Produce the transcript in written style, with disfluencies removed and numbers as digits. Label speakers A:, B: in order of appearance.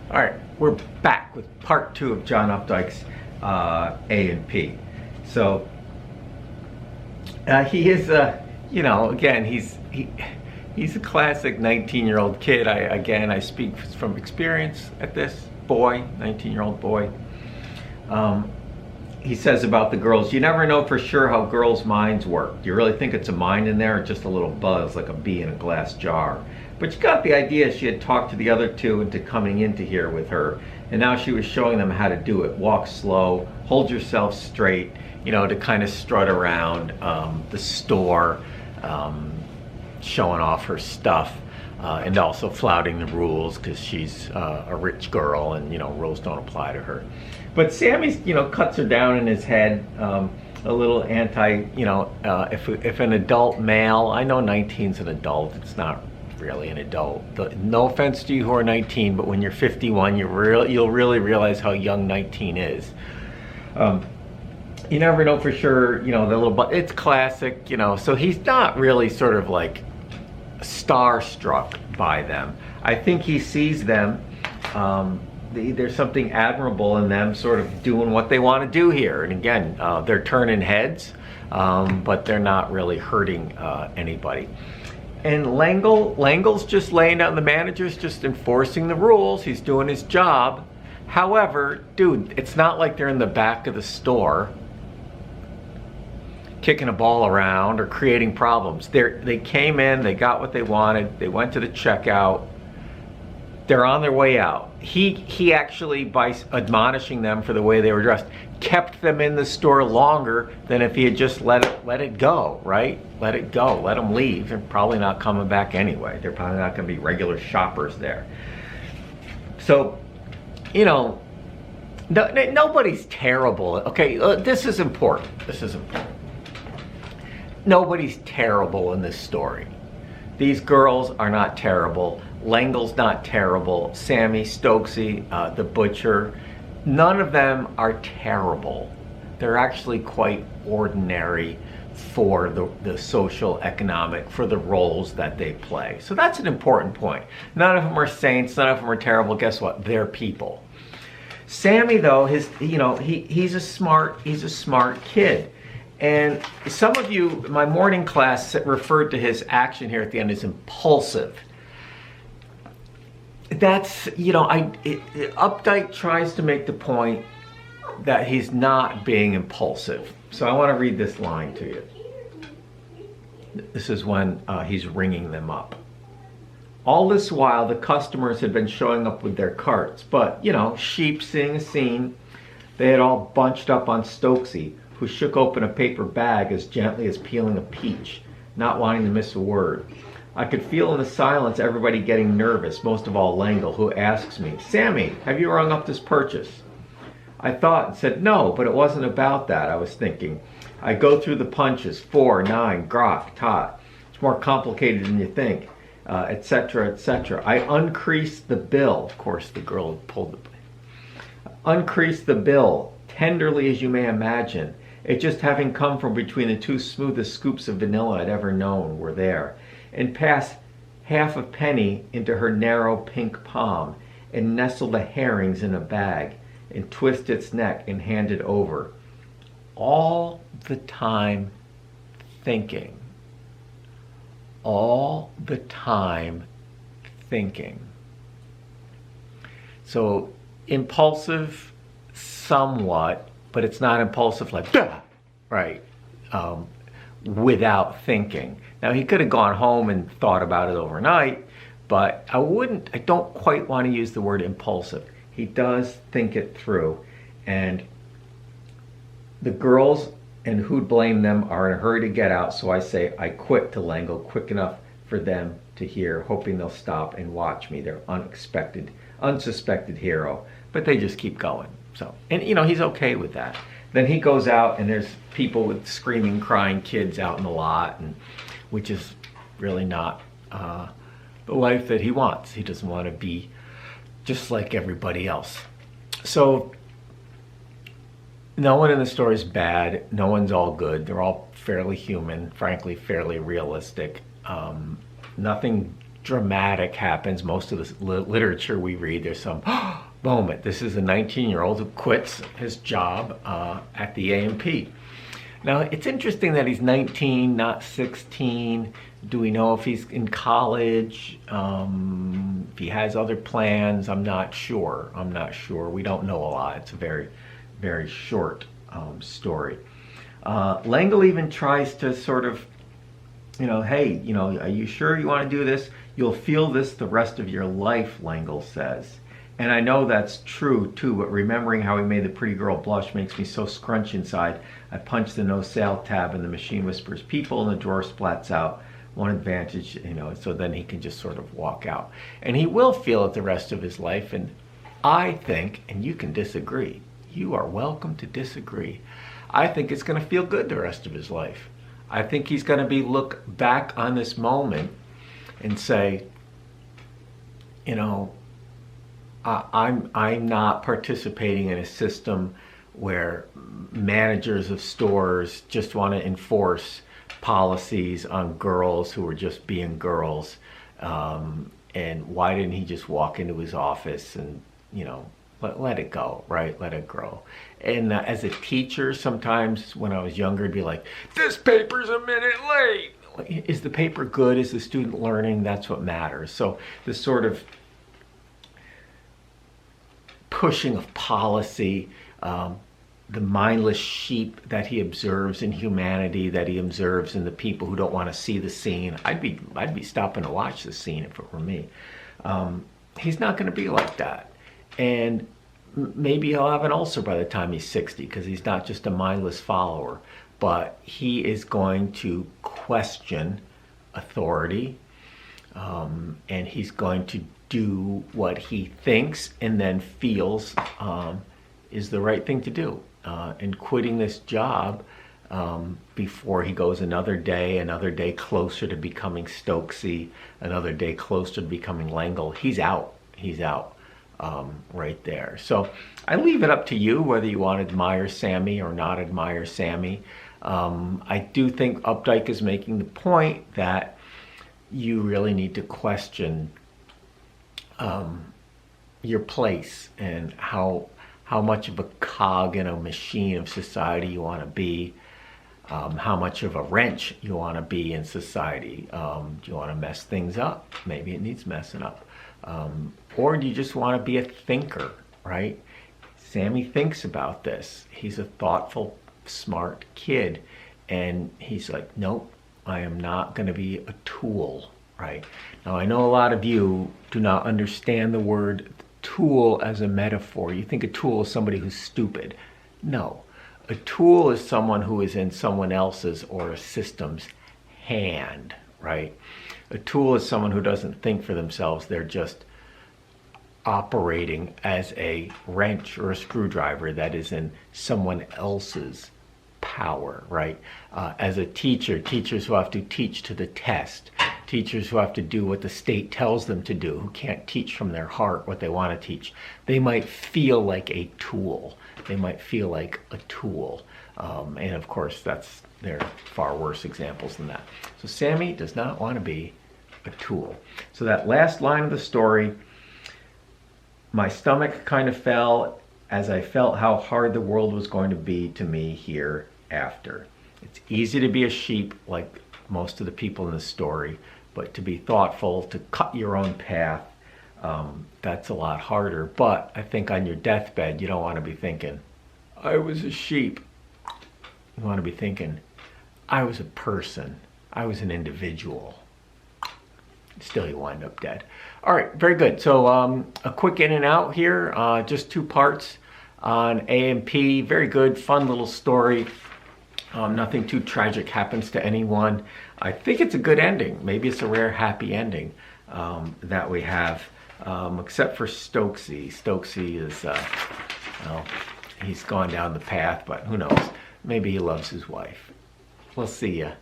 A: All right, we're back with part two of John Updike's A and P. So he is, again, he's a classic 19-year-old kid. I speak from experience at this boy, 19-year-old boy. He says about the girls, you never know for sure how girls' minds work. Do you really think it's a mind in there or just a little buzz like a bee in a glass jar? But you got the idea she had talked to the other two into coming into here with her. And now she was showing them how to do it. Walk slow, hold yourself straight, to kind of strut around the store, showing off her stuff. And also flouting the rules because she's a rich girl and, rules don't apply to her. But Sammy's, cuts her down in his head, a little anti, if an adult male, I know 19's an adult, it's not really an adult. No offense to you who are 19, but when you're 51, you'll really realize how young 19 is. You never know for sure, but it's classic, so he's not really sort of like starstruck by them. I think he sees them, there's something admirable in them sort of doing what they want to do here. And again, they're turning heads, but they're not really hurting anybody. And Langle's just laying down, the manager's just enforcing the rules. He's doing his job. However, dude, it's not like they're in the back of the store kicking a ball around or creating problems. They came in, they got what they wanted, they went to the checkout, they're on their way out. He actually, by admonishing them for the way they were dressed, kept them in the store longer than if he had just let it go, right? Let it go, let them leave. They're probably not coming back anyway. They're probably not going to be regular shoppers there. So, nobody's terrible. Okay, this is important. Nobody's terrible in this story. These girls are not terrible. Langle's not terrible. Sammy, Stokesy, the butcher, none of them are terrible. They're actually quite ordinary for the social, economic, for the roles that they play. So that's an important point. None of them are saints, none of them are terrible. Guess what? They're people. Sammy, though, he's a smart kid. And some of you, my morning class referred to his action here at the end as impulsive. That's, Updike tries to make the point that he's not being impulsive. So I want to read this line to you. This is when he's ringing them up. All this while, the customers had been showing up with their carts, but, sheep seeing a scene, they had all bunched up on Stokesy, who shook open a paper bag as gently as peeling a peach, not wanting to miss a word. I could feel in the silence everybody getting nervous, most of all Langle, who asks me, Sammy, have you rung up this purchase? I thought and said no, but it wasn't about that, I was thinking. I go through the punches, 4, 9, grok, tot. It's more complicated than you think, etc., etc. I uncreased the bill. Of course, the girl pulled the... Uncreased the bill, tenderly as you may imagine. It just having come from between the two smoothest scoops of vanilla I'd ever known were there, and passed half a penny into her narrow pink palm, and nestled the herrings in a bag, and twist its neck and hand it over. All the time thinking. All the time thinking. So impulsive somewhat, but it's not impulsive like, duh! Right, without thinking. Now he could have gone home and thought about it overnight, but I don't quite want to use the word impulsive. He does think it through, and the girls, and who'd blame them, are in a hurry to get out, so I say I quit to Langle quick enough for them to hear, hoping they'll stop and watch me, their unsuspected hero, but they just keep going. So, and he's okay with that. Then he goes out and there's people with screaming, crying kids out in the lot, and which is really not the life that he wants. He doesn't want to be just like everybody else. So no one in the story is bad. No one's all good. They're all fairly human, frankly, fairly realistic. Nothing dramatic happens. Most of the literature we read, there's some moment. This is a 19-year-old who quits his job at the A&P. Now, it's interesting that he's 19, not 16. Do we know if he's in college? If he has other plans? I'm not sure. We don't know a lot. It's a very, very short story. L'Engle even tries to sort of, hey, are you sure you want to do this? You'll feel this the rest of your life, L'Engle says. And I know that's true too, but remembering how he made the pretty girl blush makes me so scrunch inside. I punch the no sale tab and the machine whispers people and the drawer splats out. One advantage, so then he can just sort of walk out. And he will feel it the rest of his life. And I think, and you can disagree, you are welcome to disagree, I think it's going to feel good the rest of his life. I think he's going to look back on this moment and say, I'm not participating in a system where managers of stores just want to enforce policies on girls who are just being girls. And why didn't he just walk into his office and, let it go, right? Let it grow. And as a teacher, sometimes when I was younger, I'd be like, this paper's a minute late. Is the paper good? Is the student learning? That's what matters. So this sort of pushing of policy, the mindless sheep that he observes in humanity, that he observes in the people who don't want to see the scene. I'd be stopping to watch the scene if it were me. He's not going to be like that. And maybe he'll have an ulcer by the time he's 60 because he's not just a mindless follower, but he is going to question authority, and he's going to do what he thinks and then feels is the right thing to do. And quitting this job before he goes another day closer to becoming Stokesy, another day closer to becoming L'Engle, he's out right there. So I leave it up to you whether you want to admire Sammy or not admire Sammy. I do think Updike is making the point that you really need to question your place and how much of a cog in a machine of society you want to be, how much of a wrench you want to be in society. Do you want to mess things up? Maybe it needs messing up. Or do you just want to be a thinker, right? Sammy thinks about this. He's a thoughtful, smart kid. And he's like, nope, I am not going to be a tool, right? Now, I know a lot of you do not understand the word tool as a metaphor. You think a tool is somebody who's stupid. No, a tool is someone who is in someone else's or a system's hand, right? A tool is someone who doesn't think for themselves. They're just operating as a wrench or a screwdriver that is in someone else's power, right? As a teacher, teachers who have to teach to the test, teachers who have to do what the state tells them to do, who can't teach from their heart what they want to teach, they might feel like a tool. And of course, there are far worse examples than that. So Sammy does not want to be a tool. So that last line of the story, my stomach kind of fell as I felt how hard the world was going to be to me hereafter. It's easy to be a sheep like most of the people in the story, but to be thoughtful, to cut your own path, that's a lot harder. But I think on your deathbed, you don't want to be thinking, I was a sheep. You want to be thinking, I was a person. I was an individual. Still, you wind up dead. All right, very good. So a quick in and out here, just 2 parts on A&P. Very good, fun little story. Nothing too tragic happens to anyone. I think it's a good ending. Maybe it's a rare happy ending that we have, except for Stokesy. Stokesy is, he's gone down the path, but who knows? Maybe he loves his wife. We'll see ya.